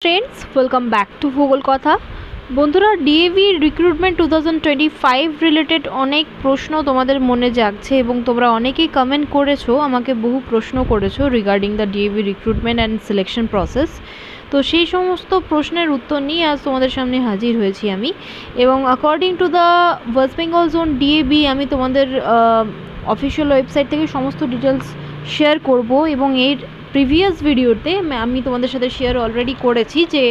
Friends, welcome back to ভূগোল কথা। বন্ধুরা, ডিএভি রিক্রুটমেন্ট 2025 রিলেটেড অনেক প্রশ্ন তোমাদের মনে জাগছে এবং তোমরা অনেকেই কমেন্ট করেছো, আমাকে বহু প্রশ্ন করেছো regarding the DAV recruitment and selection process. তো সেই সমস্ত প্রশ্নের উত্তর নিয়ে আজ তোমাদের সামনে হাজির হয়েছি আমি। এবং according to the West Bengal zone DAV আমি তোমাদের অফিসিয়াল ওয়েবসাইট থেকে সমস্ত ডিটেলস শেয়ার করব। এবং এর প্রিভিয়াস ভিডিওতে আমি তোমাদের সাথে শেয়ার অলরেডি করেছি যে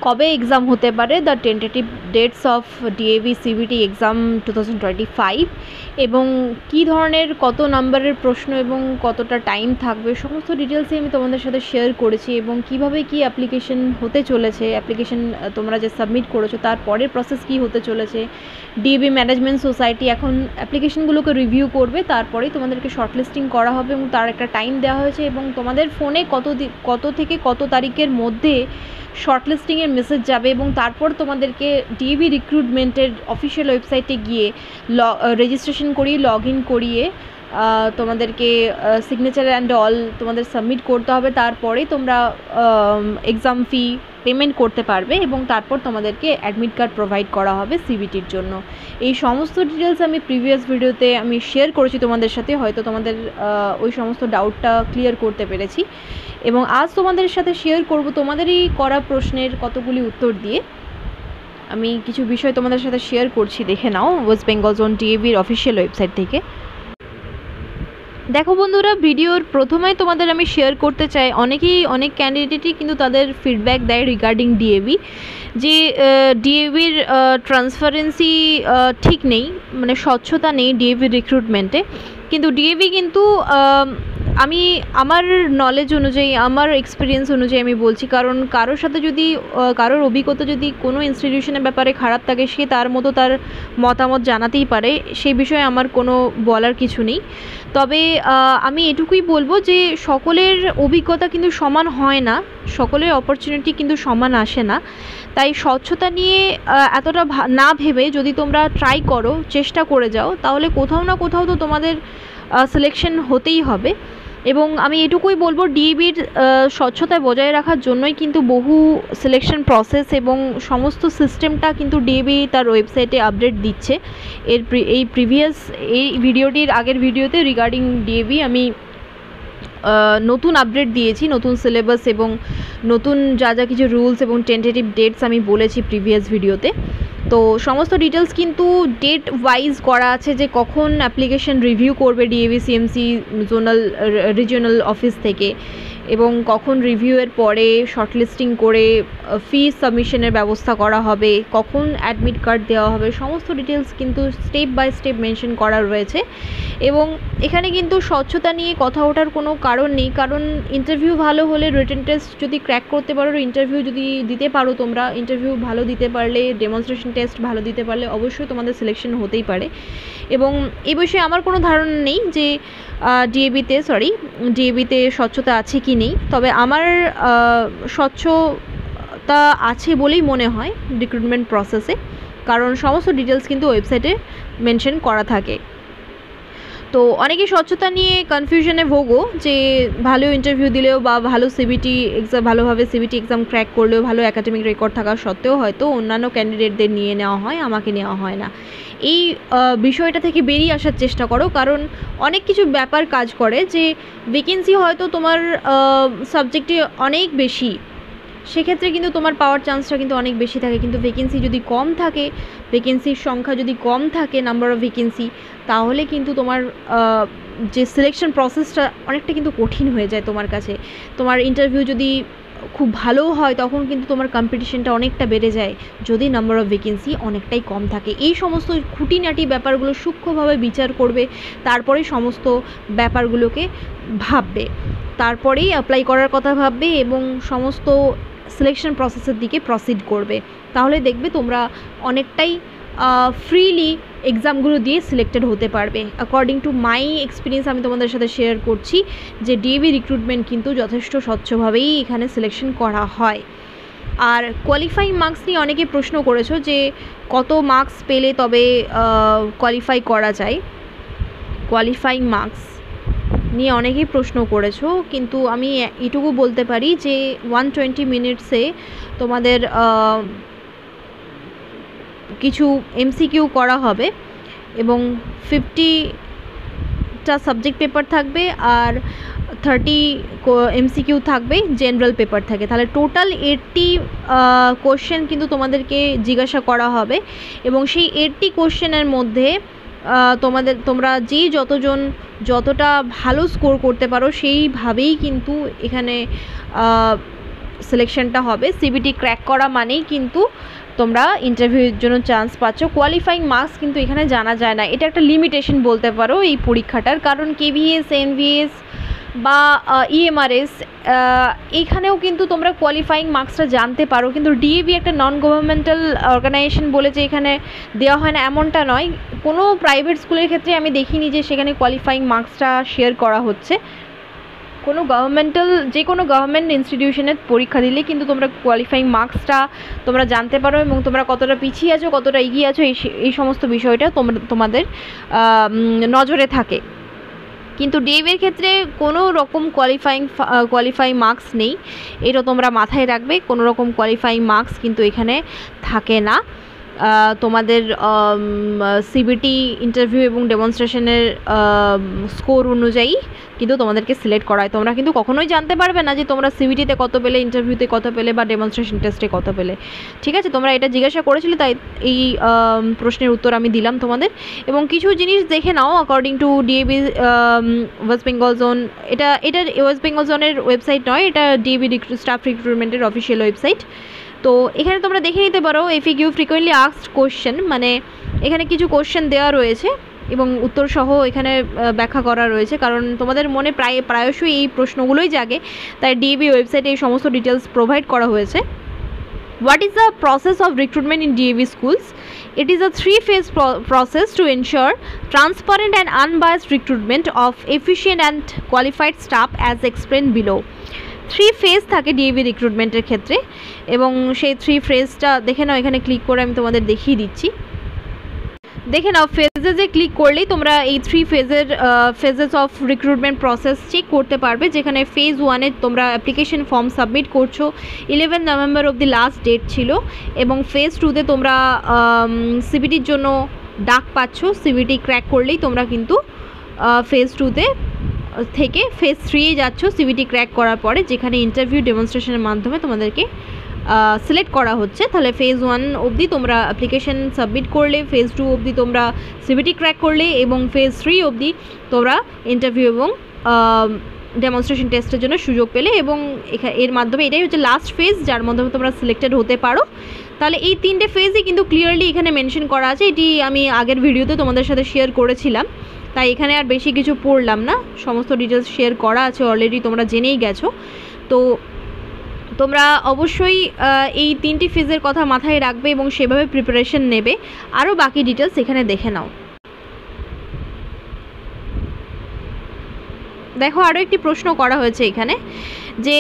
কবে এক্সাম হতে পারে, the tentative dates of DAV CBT exam 2025 এবং কী ধরনের কত নাম্বারের প্রশ্ন এবং কতটা টাইম থাকবে সমস্ত ডিটেলসই আমি তোমাদের সাথে শেয়ার করেছি। এবং কিভাবে কি অ্যাপ্লিকেশন হতে চলেছে, অ্যাপ্লিকেশন তোমরা যে সাবমিট করেছো তার পরের প্রসেস কী হতে চলেছে। ডিএভি ম্যানেজমেন্ট সোসাইটি এখন অ্যাপ্লিকেশনগুলোকে রিভিউ করবে, তারপরেই তোমাদেরকে শর্টলিস্টিং করা হবে এবং তার একটা টাইম দেওয়া হয়েছে এবং তোমাদের ফোনে কত থেকে কত তারিখের মধ্যে শর্টলিস্টিংয়ের মেসেজ যাবে এবং তারপর তোমাদেরকে ডিএভি রিক্রুটমেন্টের অফিসিয়াল ওয়েবসাইটে গিয়ে রেজিস্ট্রেশন করিয়ে লগ ইন করিয়ে তোমাদেরকে সিগনেচার অ্যান্ড অল তোমাদের সাবমিট করতে হবে। তারপরে তোমরা এক্সাম ফি পেমেন্ট করতে পারবে এবং তারপর তোমাদেরকে অ্যাডমিট কার্ড প্রোভাইড করা হবে সিবিটির জন্য। এই সমস্ত ডিটেলস আমি প্রিভিয়াস ভিডিওতে আমি শেয়ার করেছি তোমাদের সাথে, হয়তো তোমাদের ওই সমস্ত ডাউটটা ক্লিয়ার করতে পেরেছি। এবং আজ তোমাদের সাথে শেয়ার করব তোমাদেরই করা প্রশ্নের কতগুলি উত্তর দিয়ে। আমি কিছু বিষয় তোমাদের সাথে শেয়ার করছি, দেখে নাও ওয়েস্ট বেঙ্গল জোন ডিএভির অফিসিয়াল ওয়েবসাইট থেকে। দেখো বন্ধুরা, ভিডিওর প্রথমেই তোমাদের আমি শেয়ার করতে চাই, অনেক ক্যান্ডিডেটই কিন্তু তাদের ফিডব্যাক দেয় রিগার্ডিং ডিএভি যে ডিএভির ট্রান্সপারেন্সি ঠিক নেই, মানে স্বচ্ছতা নেই ডিএভি রিক্রুটমেন্টে। কিন্তু ডিএভি কিন্তু আমি আমার নলেজ অনুযায়ী, আমার এক্সপিরিয়েন্স অনুযায়ী আমি বলছি, কারণ কারোর সাথে যদি কারোর অভিজ্ঞতা যদি কোনো ইনস্টিটিউশনের ব্যাপারে খারাপ থাকে, সে তার মতো তার মতামত জানাতেই পারে, সেই বিষয়ে আমার কোনো বলার কিছু নেই। তবে আমি এটুকুই বলবো যে সকলের অভিজ্ঞতা কিন্তু সমান হয় না, সকলের অপরচুনিটি কিন্তু সমান আসে না। তাই স্বচ্ছতা নিয়ে এতটা না ভেবে যদি তোমরা ট্রাই করো, চেষ্টা করে যাও, তাহলে কোথাও না কোথাও তো তোমাদের সিলেকশন হতেই হবে। এবং আমি এটুকুই বলবো, ডিএভির স্বচ্ছতা বজায় রাখার জন্যই কিন্তু বহু সিলেকশন প্রসেস এবং সমস্ত সিস্টেমটা কিন্তু ডিএভি তার ওয়েবসাইটে আপডেট দিচ্ছে। এই ভিডিওটির আগের ভিডিওতে রিগার্ডিং ডিএভি আমি নতুন আপডেট দিয়েছি, নতুন সিলেবাস এবং নতুন যা কিছু রুলস এবং টেন্টেটিভ ডেটস আমি বলেছি প্রিভিয়াস ভিডিওতে। তো সমস্ত ডিটেলস কিন্তু ডেট ওয়াইজ করা আছে যে কখন অ্যাপ্লিকেশন রিভিউ করবে ডিএভি সিএমসি রিজিওনাল অফিস থেকে এবং কখন রিভিউয়ের পরে শর্টলিস্টিং করে ফি সাবমিশনের ব্যবস্থা করা হবে, কখন অ্যাডমিট কার্ড দেওয়া হবে, সমস্ত ডিটেলস কিন্তু স্টেপ বাই স্টেপ মেনশন করা রয়েছে। এবং এখানে কিন্তু স্বচ্ছতা নিয়ে কথা ওঠার কোনো কারণ নেই, কারণ ইন্টারভিউ ভালো হলে, রিটেন টেস্ট যদি ক্র্যাক করতে পারো, ইন্টারভিউ যদি দিতে পারো, তোমরা ইন্টারভিউ ভালো দিতে পারলে, ডেমনস্ট্রেশন টেস্ট ভালো দিতে পারলে অবশ্যই তোমাদের সিলেকশন হতেই পারে। এবং এই বিষয়ে আমার কোনো ধারণা নেই যে ডিএভিতে স্বচ্ছতা আছে কি নেই, তবে আমার স্বচ্ছতা আছে বলেই মনে হয় রিক্রুটমেন্ট প্রসেসে, কারণ সমস্ত ডিটেলস কিন্তু ওয়েবসাইটে মেনশন করা থাকে। তো অনেকেই স্বচ্ছতা নিয়ে কনফিউশনে ভোগো যে ভালো ইন্টারভিউ দিলেও বা ভালোভাবে সিবিটি এক্সাম ক্র্যাক করলেও, ভালো অ্যাকাডেমিক রেকর্ড থাকা সত্ত্বেও হয়তো অন্যান্য ক্যান্ডিডেটদের নিয়ে নেওয়া হয়, আমাকে নেওয়া হয় না। এই বিষয়টা থেকে বেরিয়ে আসার চেষ্টা করো, কারণ অনেক কিছু ব্যাপার কাজ করে যে ভ্যাকেন্সি হয়তো তোমার সাবজেক্টে অনেক বেশি, সেক্ষেত্রে কিন্তু তোমার পাওয়ার চান্সটা কিন্তু অনেক বেশি থাকে। কিন্তু ভ্যাকেন্সি যদি কম থাকে, ভ্যাকেন্সির সংখ্যা যদি কম থাকে, নাম্বার অফ ভ্যাকেন্সি, তাহলে কিন্তু তোমার যে সিলেকশন প্রসেসটা অনেকটা কিন্তু কঠিন হয়ে যায় তোমার কাছে। তোমার ইন্টারভিউ যদি খুব ভালো হয়, তখন কিন্তু তোমার কম্পিটিশনটা অনেকটা বেড়ে যায় যদি নাম্বার অফ ভ্যাকেন্সি অনেকটাই কম থাকে। এই সমস্ত খুঁটিনাটি ব্যাপারগুলো সূক্ষ্মভাবে বিচার করবে, তারপরে সমস্ত ব্যাপারগুলোকে ভাববে, তারপরেই অ্যাপ্লাই করার কথা ভাববে এবং সমস্ত সিলেকশন প্রসেসের দিকে প্রসিড করবে। তাহলে দেখবে তোমরা অনেকটাই ফ্রিলি এক্সামগুলো দিয়ে সিলেক্টেড হতে পারবে। অ্যাকর্ডিং টু মাই এক্সপিরিয়েন্স আমি তোমাদের সাথে শেয়ার করছি যে ডিএভি রিক্রুটমেন্ট কিন্তু যথেষ্ট স্বচ্ছভাবেই এখানে সিলেকশন করা হয়। আর কোয়ালিফাইং মার্কস নিয়ে অনেকে প্রশ্ন করেছো যে কত মার্কস পেলে তবে কোয়ালিফাই করা যায়। কোয়ালিফাইং মার্কস নিয়ে অনেকেই প্রশ্ন করেছো, কিন্তু আমি এটুকু বলতে পারি যে 120 মিনিটসে তোমাদের কিছু এমসিকিউ করা হবে এবং 50টা সাবজেক্ট পেপার থাকবে আর 30 এমসিকিউ থাকবে, জেনারেল পেপার থাকে। তাহলে টোটাল 80 কোশ্চেন কিন্তু তোমাদেরকে জিজ্ঞাসা করা হবে এবং সেই 80 কোশ্চেনের মধ্যে তোমরা যতটা ভালো স্কোর করতে পারো সেইভাবেই কিন্তু এখানে সিলেকশনটা হবে। সিবিটি ক্র্যাক করা মানেই কিন্তু তোমরা ইন্টারভিউর জন্য চান্স পাচ্ছ। কোয়ালিফাইং মার্কস কিন্তু এখানে জানা যায় না, এটা একটা লিমিটেশন বলতে পারো এই পরীক্ষাটার, কারণ কেভিএস, এনভিএস বা ইএমআরএস এইখানেও কিন্তু তোমরা কোয়ালিফাইং মার্কসটা জানতে পারো, কিন্তু ডিএভি একটা নন গভর্নমেন্টাল অর্গানাইজেশন বলে যে এখানে দেওয়া হয় না এমনটা নয়। কোনো প্রাইভেট স্কুলের ক্ষেত্রে আমি দেখিনি যে সেখানে কোয়ালিফাইং মার্কসটা শেয়ার করা হচ্ছে। যে কোনো গভর্নমেন্ট ইনস্টিটিউশনের পরীক্ষা দিলে কিন্তু তোমরা কোয়ালিফাইং মার্কসটা তোমরা জানতে পারো এবং তোমরা কতটা পিছিয়ে আছো কতটা এগিয়ে আছো এই সমস্ত বিষয়টা তোমাদের নজরে থাকে। কিন্তু ডিএভির ক্ষেত্রে কোনো রকম কোয়ালিফাইং মার্কস নেই, এটা তোমরা মাথায় রাখবে। কোনো রকম কোয়ালিফাইং মার্কস কিন্তু এখানে থাকে না। তোমাদের সিবিটি ইন্টারভিউ এবং ডেমনস্ট্রেশনের স্কোর অনুযায়ী কিন্তু তোমাদেরকে সিলেক্ট করা হয়। তোমরা কিন্তু কখনোই জানতে পারবে না যে তোমরা সিবিটিতে কত পেলে, ইন্টারভিউতে কত পেলে বা ডেমনস্ট্রেশন টেস্টে কত পেলে। ঠিক আছে, তোমরা এটা জিজ্ঞাসা করেছিলে তাই এই প্রশ্নের উত্তর আমি দিলাম তোমাদের। এবং কিছু জিনিস দেখে নাও according to DAV West Bengal zone, এটা ওয়েস্ট বেঙ্গল জোনের ওয়েবসাইট নয়, এটা ডিএবি স্টাফ রিক্রুটমেন্টের অফিসিয়াল ওয়েবসাইট। তো এখানে তোমরা দেখে নিতে পারো এফিকিউ ফ্রিকোয়েন্টলি আস্কড কোশ্চেন, মানে এখানে কিছু কোশ্চেন দেওয়া রয়েছে এবং উত্তর সহ এখানে ব্যাখ্যা করা রয়েছে, কারণ তোমাদের মনে প্রায়শই এই প্রশ্নগুলোই জাগে, তাই ডিএবি ওয়েবসাইটে এই সমস্ত ডিটেলস প্রোভাইড করা হয়েছে। What is the process of recruitment in DAV schools? It is a three-phase process to ensure transparent and unbiased recruitment of efficient and qualified staff as explained below. 3 phase থাকে DAV রিক্রুটমেন্টের ক্ষেত্রে এবং সেই 3 ফেজটা দেখে নাও। এখানে click করে আমি তোমাদের দেখিয়ে দিচ্ছি। দেখে নাও, ফেজেসে ক্লিক করলেই তোমরা এই 3 phases of recruitment process check করতে পারবে, যেখানে ফেজ 1-এ তোমরা অ্যাপ্লিকেশন ফর্ম সাবমিট করছো, 11 নভেম্বর অবধি লাস্ট ডেট ছিল, এবং ফেজ 2-তে তোমরা সিবিটির জন্য ডাক পাচ্ছ। সিবিটি ক্র্যাক করলেই তোমরা কিন্তু ফেজ 2-তে থেকে ফেজ 3-এ যাচ্ছ সিবিটি ক্র্যাক করার পরে, যেখানে ইন্টারভিউ ডেমনস্ট্রেশনের মাধ্যমে তোমাদেরকে সিলেক্ট করা হচ্ছে। তাহলে ফেজ 1 অবধি তোমরা অ্যাপ্লিকেশন সাবমিট করলে, ফেজ 2 অবধি তোমরা সিবিটি ক্র্যাক করলে এবং ফেজ 3 অবধি তোমরা ইন্টারভিউ এবং ডেমনস্ট্রেশন টেস্টের জন্য সুযোগ পেলে, এবং এর মাধ্যমে এটাই হচ্ছে লাস্ট ফেজ যার মাধ্যমে তোমরা সিলেক্টেড হতে পারো। তাহলে এই 3টে ফেজই কিন্তু ক্লিয়ারলি এখানে মেনশন করা আছে, এটি আমি আগের ভিডিওতে তোমাদের সাথে শেয়ার করেছিলাম, তাই এখানে আর বেশি কিছু পড়লাম না, সমস্ত ডিটেলস শেয়ার করা আছে অলরেডি, তোমরা জেনেই গেছো। তো তোমরা অবশ্যই এই 3টি ফেজের কথা মাথায় রাখবে এবং সেভাবে প্রিপারেশন নেবে। আরও বাকি ডিটেলস এখানে দেখে নাও। দেখো, আরও একটি প্রশ্ন করা হয়েছে এখানে যে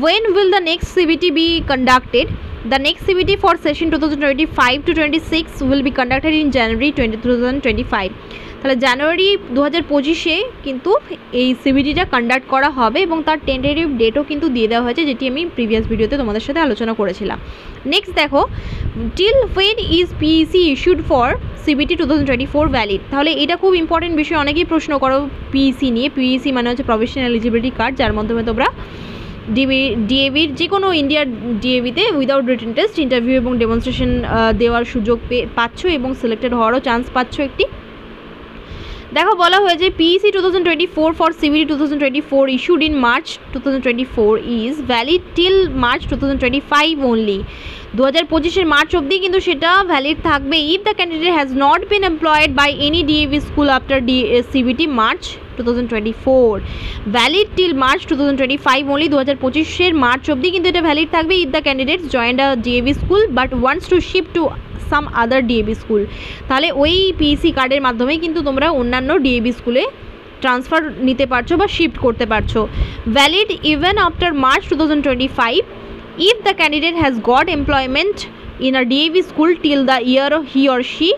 when will the next CBT be conducted? The next CBT for session 2025-26 will be conducted in January 2025. তাহলে জানুয়ারি 2025-এ কিন্তু এই সিবিটিটা কন্ডাক্ট করা হবে এবং তার টেন্টেটিভ ডেটও কিন্তু দিয়ে দেওয়া হয়েছে, যেটি আমি প্রিভিয়াস ভিডিওতে তোমাদের সাথে আলোচনা করেছিলাম। নেক্সট দেখো, till when is PEC issued for CBT 2024 valid? তাহলে এটা খুব ইম্পর্টেন্ট বিষয়, অনেকেই প্রশ্ন করো পিইসি নিয়ে। পিইসি মানে হচ্ছে প্রফেশনাল এলিজিবিলিটি কার্ড, যার মাধ্যমে তোমরা ডিএভির যে কোনো ইন্ডিয়ার ডিএভিতে উইদাউট রিটেন টেস্ট ইন্টারভিউ এবং ডেমনস্ট্রেশন দেওয়ার সুযোগ পাচ্ছ এবং সিলেক্টেড হওয়ারও চান্স পাচ্ছ একটি। দেখো, বলা হয়েছে PEC 2024 for CBT 2024 issued in March 2024 is valid till March 2025 only. 2025-এর মার্চ অবধি কিন্তু সেটা ভ্যালিড থাকবে if the candidate has not been employed by any DAV school after CBT March 2024। Valid till March 2025 only. 2025-এর March অবধি কিন্তু এটা valid থাকবে if the candidates joined a DAV school but wants to shift to some other DAV school. তাহলে ওই PEC কার্ডের মাধ্যমেই কিন্তু তোমরা অন্যান্য ডিএভি স্কুলে ট্রান্সফার নিতে পারছো বা শিফট করতে পারছো। Valid even after March 2025 if the candidate has got employment in a DAV school till the year he or she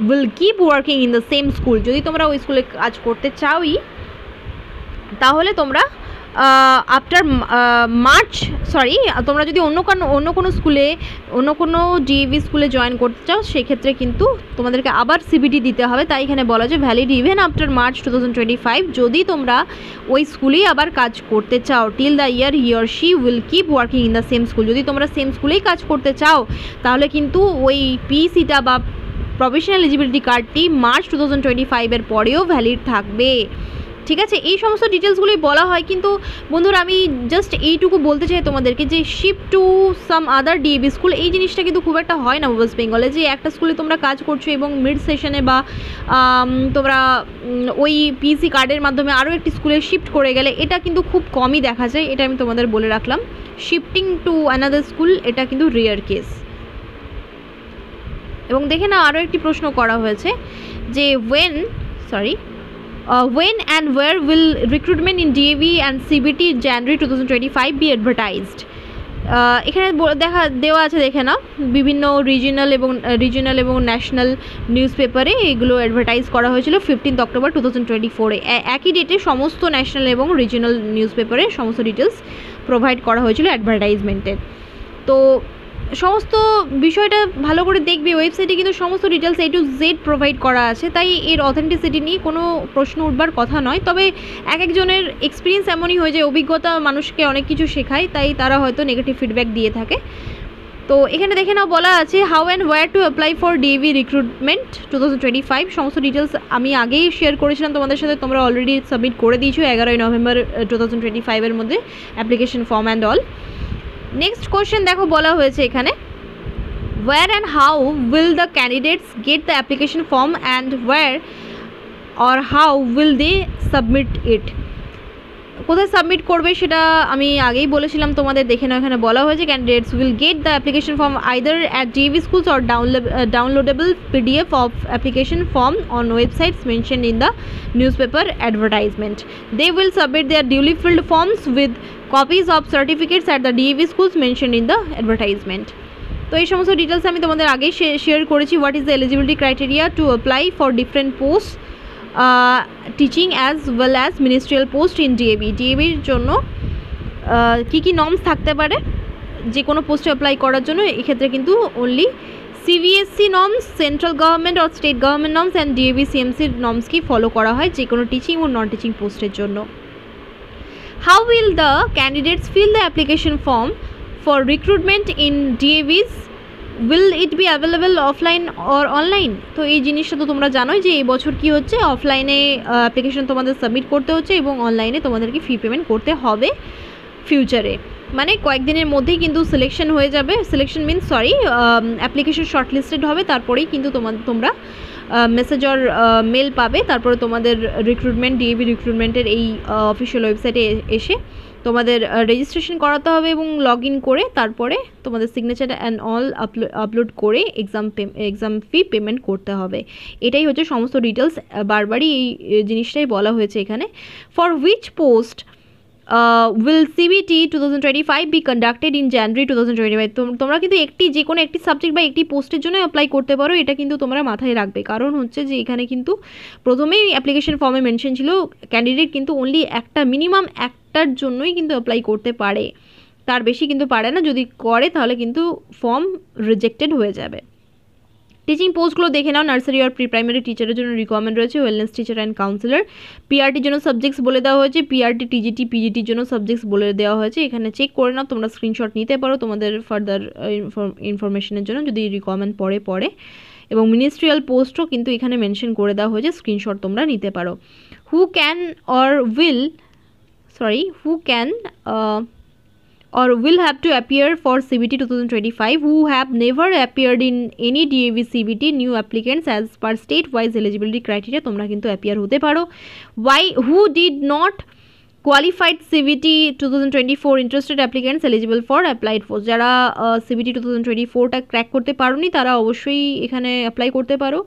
will keep working in the same school. যদি তোমরা ওই স্কুলে কাজ করতে চাওই তাহলে তোমরা আফটার মার্চ, সরি, তোমরা যদি অন্য কোনো স্কুলে, অন্য কোনো ডিএভি স্কুলে জয়েন করতে চাও, সেক্ষেত্রে কিন্তু তোমাদেরকে আবার সিবিটি দিতে হবে। তাই এখানে বলা যে ভ্যালিড ইভেন আফটার মার্চ 2025, যদি তোমরা ওই স্কুলেই আবার কাজ করতে চাও, till the year he or she will keep working in the same school. যদি তোমরা সেম স্কুলেই কাজ করতে চাও, তাহলে কিন্তু ওই পিসিটা বা প্রফেশনাল এলিজিবিলিটি কার্ডটি মার্চ 2025 পরেও ভ্যালিড থাকবে। ঠিক আছে, এই সমস্ত ডিটেলসগুলোই বলা হয়। কিন্তু বন্ধুরা, আমি জাস্ট এইটুকু বলতে চাই তোমাদেরকে যে shift to some other DAV school, এই জিনিসটা কিন্তু খুব একটা হয় না ওয়েস্ট বেঙ্গলে, যে একটা স্কুলে তোমরা কাজ করছো এবং মিড সেশনে বা তোমরা ওই পিসি কার্ডের মাধ্যমে আরও একটি স্কুলে শিফট করে গেলে, এটা কিন্তু খুব কমই দেখা যায়। এটা আমি তোমাদের বলে রাখলাম। শিফটিং টু অ্যানাদার স্কুল এটা কিন্তু রেয়ার কেস। এবং দেখে না, আরও একটি প্রশ্ন করা হয়েছে যে when and where will recruitment in DAV and CBT January 2025 be advertised? এখানে দেওয়া আছে, দেখে না, বিভিন্ন রিজিনাল এবং ন্যাশনাল নিউজ পেপারে এগুলো অ্যাডভার্টাইজ করা হয়েছিল 15 অক্টোবর 2024-এ। একই ডেটে সমস্ত ন্যাশনাল এবং রিজিনাল নিউজ পেপারে সমস্ত ডিটেলস প্রোভাইড করা হয়েছিল অ্যাডভার্টাইজমেন্টের। তো সমস্ত বিষয়টা ভালো করে দেখবে, ওয়েবসাইটে কিন্তু সমস্ত details A to Z provide করা আছে। তাই এর অথেন্টিসিটি নিয়ে কোনো প্রশ্ন উঠবার কথা নয়। তবে এক একজনের এক্সপিরিয়েন্স এমনই হয়ে যায়, অভিজ্ঞতা মানুষকে অনেক কিছু শেখায়, তাই তারা হয়তো নেগেটিভ ফিডব্যাক দিয়ে থাকে। তো এখানে দেখে নাও, বলা আছে how and wire two apply for DAV recruitment 2025। সমস্ত ডিটেলস আমি আগেই শেয়ার করেছিলাম তোমাদের সাথে, তোমরা অলরেডি সাবমিট করে দিয়েছো 11 নভেম্বর 2025 মধ্যে application form and all. Next question দেখো, বলা হয়েছে এখানে where and how will the candidates get the application form and where or how will they submit it? কোথায় সাবমিট করবে সেটা আমি আগেই বলেছিলাম তোমাদের, দেখে নাও। এখানে বলা হয়েছে candidates will get the application form either at DAV schools or downloadable PDF of application form on websites mentioned in the newspaper advertisement. They will submit their duly filled forms with copies of certificates at the DAV schools mentioned in the advertisement. তো এই সমস্ত details আমি তোমাদের আগেই share করেছি। What is the eligibility criteria to apply for different post teaching as well as ministerial post in DAV. ডিএভির জন্য কী কী নর্মস থাকতে পারে যে কোনো পোস্টে অ্যাপ্লাই করার জন্য? এক্ষেত্রে কিন্তু only CBSE norms, central government আর state government norms and DAV CMCর নর্মসকেই ফলো করা হয় যে কোনো টিচিং ও নন টিচিং পোস্টের জন্য। How will the candidates fill the application form for recruitment in DAVs? Will it be available offline or online? তো এই জিনিসটা তো তোমরা জানোই যে এই বছর কি হচ্ছে, অফলাইনে অ্যাপ্লিকেশন তোমাদের সাবমিট করতে হচ্ছে এবং অনলাইনে তোমাদেরকে ফি পেমেন্ট করতে হবে ফিউচারে। মানে কয়েকদিনের মধ্যেই কিন্তু সিলেকশন হয়ে যাবে। সিলেকশন মিনস অ্যাপ্লিকেশন শর্টলিস্টেড হবে, তারপরেই কিন্তু তোমরা মেসেজ অর মেল পাবে। তারপরে তোমাদের রিক্রুটমেন্ট, ডিএভি রিক্রুটমেন্টের এই অফিসিয়াল ওয়েবসাইটে এসে তোমাদের রেজিস্ট্রেশন করাতে হবে এবং লগ ইন করে তারপরে তোমাদের সিগনেচার অ্যান্ড অল আপলোড করে এক্সাম ফি পেমেন্ট করতে হবে। এটাই হচ্ছে সমস্ত ডিটেলস। বারবারই এই জিনিসটাই বলা হয়েছে এখানে। For which post will CBT 2025 be conducted in January 2025? তোমরা কিন্তু যে কোনো একটি সাবজেক্ট বা একটি পোস্টের জন্য অ্যাপ্লাই করতে পারো, এটা কিন্তু তোমরা মাথায় রাখবে। কারণ হচ্ছে যে এখানে কিন্তু প্রথমেই অ্যাপ্লিকেশন ফর্মে মেনশন ছিল ক্যান্ডিডেট কিন্তু অনলি মিনিমাম একটার জন্যই কিন্তু অ্যাপ্লাই করতে পারে, তার বেশি কিন্তু পারে না। যদি করে তাহলে কিন্তু ফর্ম রিজেক্টেড হয়ে যাবে। টিচিং পোস্টগুলো দেখে নাও। নার্সারি আর প্রি প্রাইমারি টিচারের জন্য রিকোয়ারমেন্ট রয়েছে ওয়েলনেস টিচার অ্যান্ড কাউন্সিলর। পিআরটির জন্য সাবজেক্টস বলে দেওয়া হয়েছে, পিআরটি, টিজিটি, পিজিটির জন্য সাবজেক্টস বলে দেওয়া হয়েছে। এখানে চেক করে নাও, তোমরা স্ক্রিনশট নিতে পারো তোমাদের ফার্দার ইনফরমেশনের জন্য যদি রিকোয়ারমেন্ট পড়ে। এবং মিনিস্ট্রিয়াল পোস্টও কিন্তু এখানে মেনশন করে দেওয়া হয়েছে, স্ক্রিনশট তোমরা নিতে পারো। Who can or will have to appear for CBT 2025 who have never appeared in any DAV CBT new applicants as per state wise eligibility criteria তোমরা কিন্তু অ্যাপিয়ার হতে পারো। who did not qualified CBT 2024 interested applicants eligible for applied post? যারা CBT 2024টা crack করতে পারোনি তারা অবশ্যই এখানে অ্যাপ্লাই করতে পারো।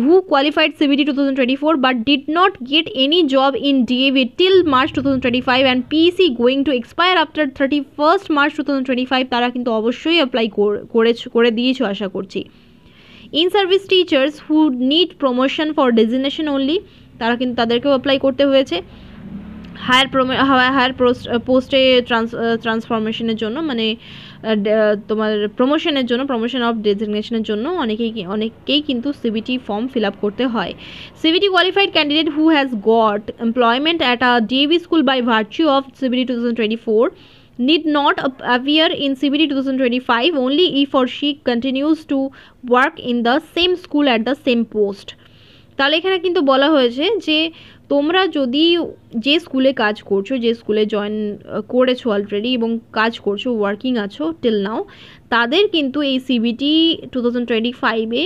who qualified CBT 2024 but did not get any job in DAV till March 2025 and PEC going to expire after 31st March 2025 তারা কিন্তু অবশ্যই অ্যাপ্লাই করে দিয়েছো আশা করছি। in service teachers who need promotion for designation only তারা কিন্তু তাদেরকেও apply করতে হয়েছে। হায়ার পোস্টে ট্রান্সফরমেশনের জন্য, মানে তোমার প্রমোশনের জন্য, প্রমোশন অফ ডেজিগনেশনের জন্য অনেকেই কিন্তু সিবিটি ফর্ম ফিল আপ করতে হয়। CBT qualified candidate who has got employment at a DAV school by virtue of CBT 2024 need not appear in CBT 2025 only if or she continues to work in the same school at the same post। তাহলে এখানে কিন্তু বলা হয়েছে যে তোমরা যদি যে স্কুলে কাজ করছো, যে স্কুলে জয়েন করেছো অলরেডি এবং কাজ করছো, ওয়ার্কিং আছো টিল নাও, তাদের কিন্তু এই সিবিটি 2025-এ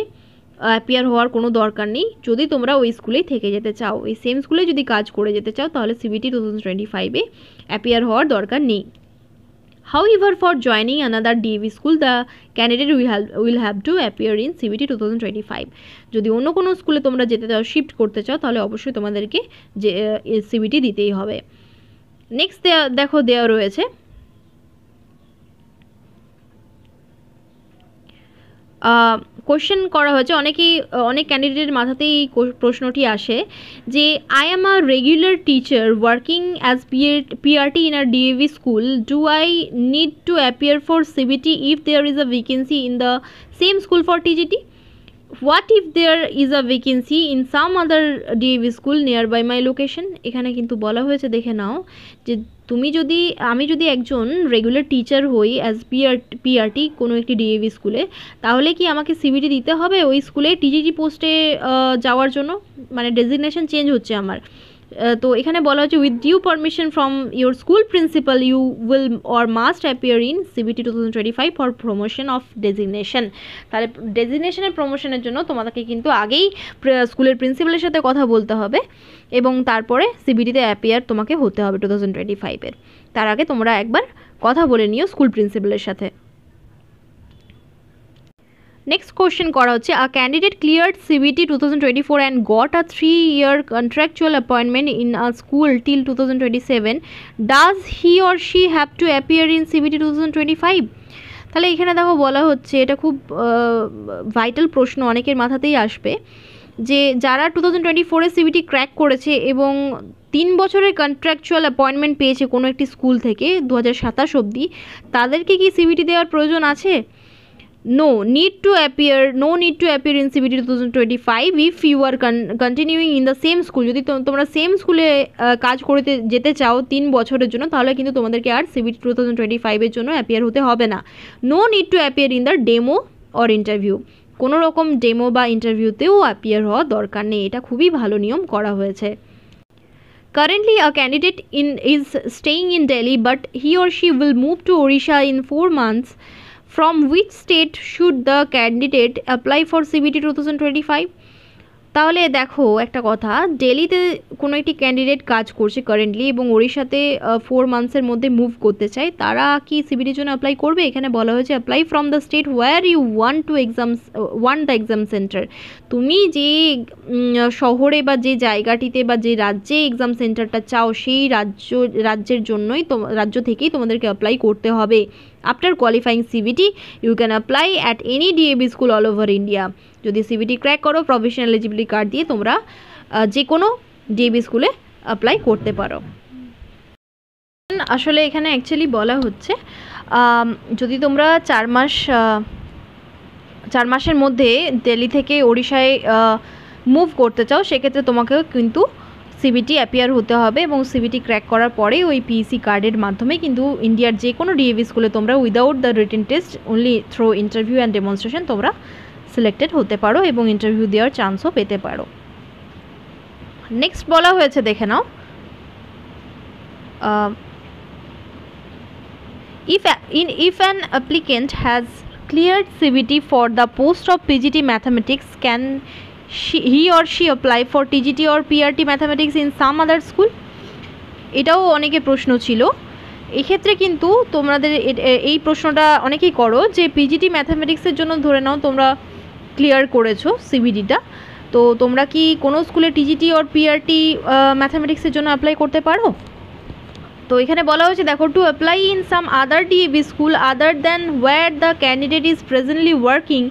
অ্যাপিয়ার হওয়ার কোনো দরকার নেই। যদি তোমরা ওই স্কুলেই থেকে যেতে চাও, এই সেম স্কুলে যদি কাজ করে যেতে চাও, তাহলে সিবিটি 2025-এ অ্যাপিয়ার হওয়ার দরকার নেই। However, for joining another DAV school, the candidate will have to appear in CBT 2025। যদি অন্য কোনো স্কুলে তোমরা যেতে চাও, শিফট করতে চাও, তাহলে অবশ্যই তোমাদেরকে যে সিবিটি দিতেই হবে। নেক্সট দেখো দেওয়া রয়েছে কোশ্চেন করা হয়েছে, অনেক ক্যান্ডিডেটের মাথাতেই প্রশ্নটি আসে যে I am a regular teacher working as PRT in our DAV school, do I need to appear for CBT if there is a vacancy in the same school for TGT? What if there is a vacancy in some other DAV school nearby my location? এখানে কিন্তু বলা হয়েছে, দেখে নাও, যে আমি যদি একজন regular teacher হই অ্যাজ পিআরটি কোনো একটি ডিএভি স্কুলে, তাহলে কি আমাকে সিবিটি দিতে হবে ওই স্কুলে টিজিটি পোস্টে যাওয়ার জন্য? মানে ডেজিগনেশন চেঞ্জ হচ্ছে আমার। তো এখানে বলা হচ্ছে with due permission from your school principal you will or must appear in CBT 2025 for promotion of designation. তাহলে ডেজিগনেশনের প্রমোশনের জন্য তোমাদেরকে কিন্তু আগেই স্কুলের প্রিন্সিপালের সাথে কথা বলতে হবে এবং তারপরে সিবিটিতে অ্যাপিয়ার তোমাকে হতে হবে 2025-এর। তার আগে তোমরা একবার কথা বলে নিও স্কুল প্রিন্সিপালের সাথে। নেক্সট কোশ্চেন করা হচ্ছে আ candidate cleared CBT 2024 and got a 3-year contractual appointment in a school till 2027, does he or she have to appear in CBT 2025? তাহলে এখানে দেখো বলা হচ্ছে, এটা খুব ভাইটাল প্রশ্ন, অনেকের মাথাতেই আসবে, যে যারা 2024-এ সিবিটি ক্র্যাক করেছে এবং 3 বছরের কন্ট্রাকচুয়াল অ্যাপয়েন্টমেন্ট পেয়েছে কোনো একটি স্কুল থেকে 2027 অবধি, তাদেরকে কি সিবিটি দেওয়ার প্রয়োজন আছে? No need to appear in CBT 2025 if you are continuing in the same school। যদি তোমরা সেম স্কুলে কাজ করতে যেতে চাও 3 বছরের জন্য, তাহলে কিন্তু তোমাদেরকে আর সিবিটি 2025-এর জন্য অ্যাপিয়ার হতে হবে না। No need to appear in the demo or interview. কোনো রকম ডেমো বা ইন্টারভিউতেও অ্যাপিয়ার হওয়া দরকার নেই। এটা খুবই ভালো নিয়ম করা হয়েছে। Currently, a candidate is staying in Delhi, but he or she will move to Odisha in 4 months. From which state should the candidate apply for CBT 2025? তাহলে দেখো একটা কথা, দিল্লিতে কোনো একটি ক্যান্ডিডেট কাজ করছে কারেন্টলি এবং ওড়িশাতে 4 মান্থসের মধ্যে মুভ করতে চায়, তারা কি সিবিটির জন্য অ্যাপ্লাই করবে? এখানে বলা হয়েছে apply from the state where you want the exam centre. তুমি যে শহরে বা যে জায়গাটিতে বা যে রাজ্যে এক্সাম সেন্টারটা চাও, সেই রাজ্যের জন্যই রাজ্য থেকেই তোমাদেরকে অ্যাপ্লাই করতে হবে। After qualifying CBT you can apply at any DAV school all over India. যদি সিবিটি ক্র্যাক করো, প্রফেশনাল এলিজিবিলিটি কার্ড দিয়ে তোমরা যে কোনো ডিএভি স্কুলে অ্যাপ্লাই করতে পারো। আসলে এখানে অ্যাকচুয়ালি বলা হচ্ছে যদি তোমরা 4 মাসের মধ্যে দিল্লি থেকে ওড়িশায় মুভ করতে চাও, সেক্ষেত্রে তোমাকেও কিন্তু সিবিটি অ্যাপিয়ার হতে হবে এবং সিবিটি ক্র্যাক করার পরে ওই পিইসি কার্ডের মাধ্যমে কিন্তু ইন্ডিয়ার যে কোনো ডিএভি স্কুলে তোমরা without the written test only throw interview and demonstration তোমরা সিলেক্টেড হতে পারো এবং ইন্টারভিউ দেওয়ার চান্সও পেতে পারো। নেক্সট বলা হয়েছে, দেখে নাও, if an applicant has cleared CBT for the post of PGT Mathematics, can he or she apply for TGT or PRT Mathematics in some other school? এটাও অনেকের প্রশ্ন ছিল। এক্ষেত্রে কিন্তু তোমাদের এই প্রশ্নটা অনেকেই করো যে পিজিটি ম্যাথামেটিক্সের জন্য ধরে নাও তোমরা ক্লিয়ার করেছো সিবিটিটা, তো তোমরা কি কোনো স্কুলে টিজিটি আর পিআরটি ম্যাথামেটিক্সের জন্য অ্যাপ্লাই করতে পারো? তো এখানে বলা হয়েছে, দেখো, to apply in some other DAV school other than where the candidate is presently working,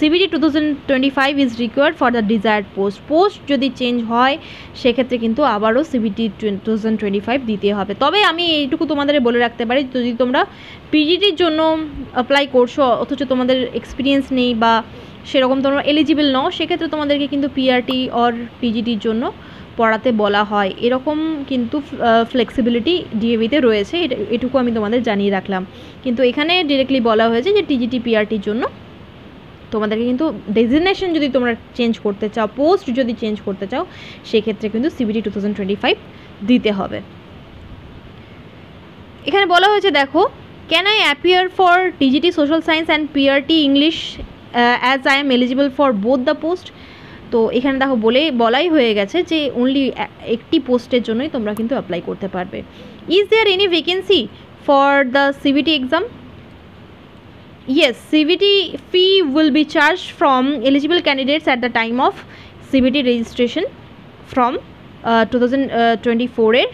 CBT 2025 is required for the desired post যদি চেঞ্জ হয় সেক্ষেত্রে কিন্তু আবারও CBT 2025 দিতে হবে। তবে আমি এইটুকু তোমাদের বলে রাখতে পারি, যদি তোমরা পিজিটির জন্য অ্যাপ্লাই করছো অথচ তোমাদের এক্সপিরিয়েন্স নেই বা সেরকম তোমরা এলিজিবল নও, সেক্ষেত্রে তোমাদেরকে কিন্তু পিআরটি অর পিজিটির জন্য পড়াতে বলা হয়। এরকম কিন্তু ফ্লেক্সিবিলিটি ডিএভিতে রয়েছে, এটুকু আমি তোমাদের জানিয়ে রাখলাম। কিন্তু এখানে ডিরেক্টলি বলা হয়েছে যে টিজিটি পিআরটির জন্য তোমাদেরকে কিন্তু ডেজিগনেশন যদি তোমরা চেঞ্জ করতে চাও, পোস্ট যদি চেঞ্জ করতে চাও, সেক্ষেত্রে কিন্তু CBT 2025 দিতে হবে। এখানে বলা হয়েছে দেখো, can I appear for TGT social science and PRT English as I am eligible for both the post. তো এখানে দেখো বলাই হয়ে গেছে যে অনলি একটি পোস্টের জন্যই তোমরা কিন্তু অ্যাপ্লাই করতে পারবে। Is there any vacancy for the CBT exam? Yes, CBT fee will be charged from eligible candidates at the time of CBT registration from 2024 এর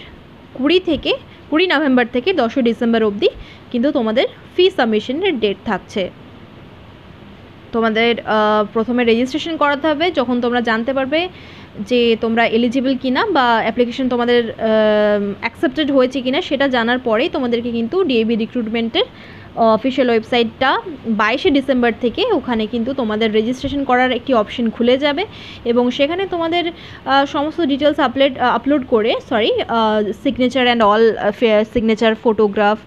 20 নভেম্বর থেকে 10 ডিসেম্বর অবধি কিন্তু তোমাদের ফি সাবমিশনের ডেট থাকছে। তোমাদের প্রথমে রেজিস্ট্রেশন করাতে হবে যখন তোমরা জানতে পারবে যে তোমরা এলিজিবল কিনা বা অ্যাপ্লিকেশন তোমাদের অ্যাকসেপ্টেড হয়েছে কিনা, সেটা জানার পরেই তোমাদেরকে কিন্তু ডিএবি রিক্রুটমেন্টের অফিসিয়াল ওয়েবসাইটটা 22 ডিসেম্বর থেকে ওখানে কিন্তু তোমাদের রেজিস্ট্রেশন করার একটি অপশন খুলে যাবে এবং সেখানে তোমাদের সমস্ত ডিটেলস আপলোড করে signature and all signature, photograph,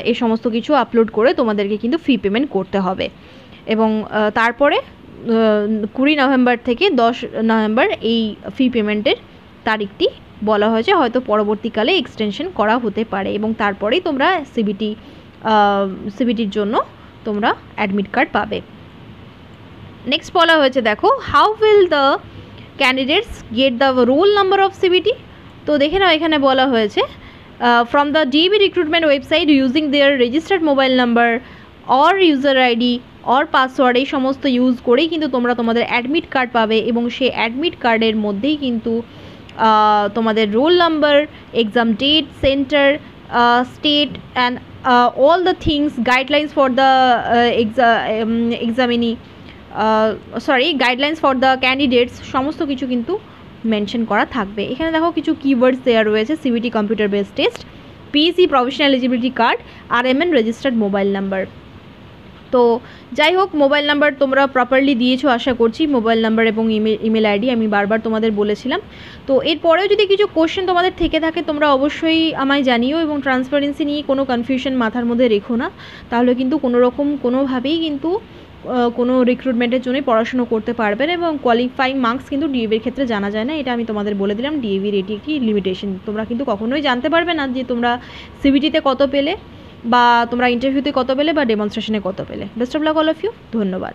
এই সমস্ত কিছু আপলোড করে তোমাদেরকে কিন্তু ফি পেমেন্ট করতে হবে। এবং তারপরে 20 নভেম্বর থেকে 10 নভেম্বর এই ফি পেমেন্টের তারিখটি বলা হয়েছে, হয়তো পরবর্তীকালে এক্সটেনশন করা হতে পারে এবং তারপরেই তোমরা সিবিটির জন্য তোমরা অ্যাডমিট কার্ড পাবে। নেক্সট বলা হয়েছে দেখো, how will the candidates get the roll number of CBT. তো দেখে নাও, এখানে বলা হয়েছে from the DAV recruitment website using their registered mobile number or user ID or password, এই সমস্ত ইউজ করেই কিন্তু তোমরা তোমাদের অ্যাডমিট কার্ড পাবে এবং সেই অ্যাডমিট কার্ডের মধ্যেই কিন্তু তোমাদের roll number, exam date, centre, state and all the things, guidelines for the guidelines for the candidates, সমস্ত কিছু কিন্তু মেনশন করা থাকবে। এখানে দেখো কিছু কিওয়ার্ডস দেওয়া রয়েছে, CBT computer base test, PSC professional eligibility card, RMN registered mobile number. তো যাই হোক, মোবাইল নাম্বার তোমরা প্রপারলি দিয়েছো আশা করছি, মোবাইল নাম্বার এবং ইমেল আইডি আমি বারবার তোমাদের বলেছিলাম। তো এরপরেও যদি কিছু কোশ্চেন তোমাদের থেকে থাকে তোমরা অবশ্যই আমায় জানিও এবং ট্রান্সপারেন্সি নিয়ে কোনো কনফিউশন মাথার মধ্যে রেখো না, তাহলে কিন্তু কোনোভাবেই কিন্তু কোনো রিক্রুটমেন্টের জন্যই পড়াশুনো করতে পারবে না এবং কোয়ালিফাইং মার্কস কিন্তু ডিএভির ক্ষেত্রে জানা যায় না, এটা আমি তোমাদের বলে দিলাম। ডিএভির এটি একটি লিমিটেশন, তোমরা কিন্তু কখনোই জানতে পারবে না যে তোমরা সিবিটিতে কত পেলে বা তোমরা ইন্টারভিউতে কত পেলে বা ডেমনস্ট্রেশনে কত পেলে। Best of luck all of you, ধন্যবাদ।